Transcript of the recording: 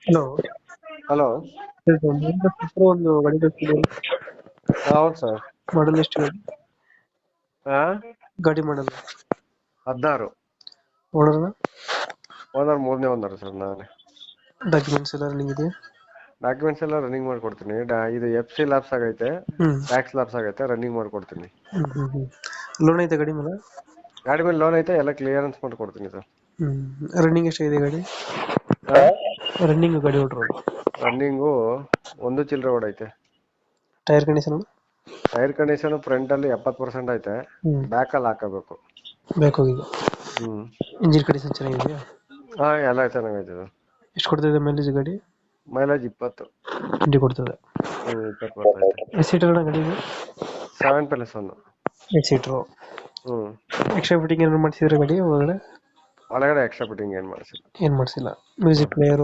Hello. Hello. ಒಂದು ಗಾಡಿ ಕಳಿಸ್ತಿದೆ. ಹೌದು ಸರ್. ಮಾಡಲ್ ಎಷ್ಟು ಗಾಡಿ? ಹಾ, ಗಾಡಿ ಮಾಡಲ್ 16. ಓನರ್ನ ಓನರ್ ಮೂರನೇ ಓನರ್ ಸರ್ ನಾನೇ. ಡಾಕ್ಯುಮೆಂಟ್ಸ್ ಎಲ್ಲ ರನ್ನಿಂಗ್ ಇದೆ? ಡಾಕ್ಯುಮೆಂಟ್ಸ್ ಎಲ್ಲ ರನ್ನಿಂಗ್ ಮಾಡ್ಕೊಡ್ತೀನಿ. ಇದು FC ಲ್ಯಾಪ್ಸ್ ಆಗೈತೆ, ಹ್ಮ್ ಟ್ಯಾಕ್ಸ್ ಲ್ಯಾಪ್ಸ್ ಆಗೈತೆ, ರನ್ನಿಂಗ್ ಮಾಡ್ಕೊಡ್ತೀನಿ. ಲೋನ್ ಐತೆ ಗಾಡಿ ಮೇಲೆ? ಗಾಡಿ ಮೇಲೆ ಲೋನ್ ಐತೆ, ಎಲ್ಲ ಕ್ಲಿಯರೆನ್ಸ್ ಮಾಡ್ಕೊಡ್ತೀನಿ ಸರ್. ರನ್ನಿಂಗ್ ಎಷ್ಟಾಗಿದೆ ಗಾಡಿ? ರನ್ನಿಂಗ್ ಗಾಡಿ ಹೊಡ್ರೋದು? ರನ್ನಿಂಗು 1 ಚಿಲ್ಲರೆ ಓಡೈತೆ. Tyre condition? Tyre condition front ಅಲ್ಲಿ 70% ಐತೆ, ಬ್ಯಾಕ್ ಅಲ್ಲಿ ಹಾಕಬೇಕು. ಬ್ಯಾಕ್ ಹೋಗಿದೆ. ಹ್ಮ್. ಇಂಜಿನ್ ಕಂಡೀಷನ್ ಚೆನ್ನಾಗಿದೆಯಾ? ಹಾ, ಎಲ್ಲ ಚೆನ್ನಾಗೈತೆ ಸರ್. ಎಷ್ಟು ಕೊಡ್ತಿದೆ ಮೈಲೇಜ್ ಗಾಡಿ? ಮೈಲೇಜ್ 20. 20 ಕೊಡ್ತದೆ. 20 ಬರ್ತೈತೆ. ಎಷ್ಟು ಸೀಟರ್ ಗಾಡಿಗೆ? 7+1. 8 ಸೀಟರ್. ಹ್ಮ್. ಎಕ್ಸ್ಟ್ರಾ ಫಿಟ್ಟಿಂಗ್ ಏನಾದ್ರು ಮಾಡಿಸಿದ್ರೆ ಗಾಡಿ ಒಳಗಡೆ? ಒಳಗಡೆ ಎಕ್ಸ್ಟ್ರಾ ಫಿಟ್ಟಿಂಗ್ ಏನ್ ಮಾಡಿಸಿಲ್ಲ. ಏನ್ ಮಾಡಿಸಿಲ್ಲ. Music player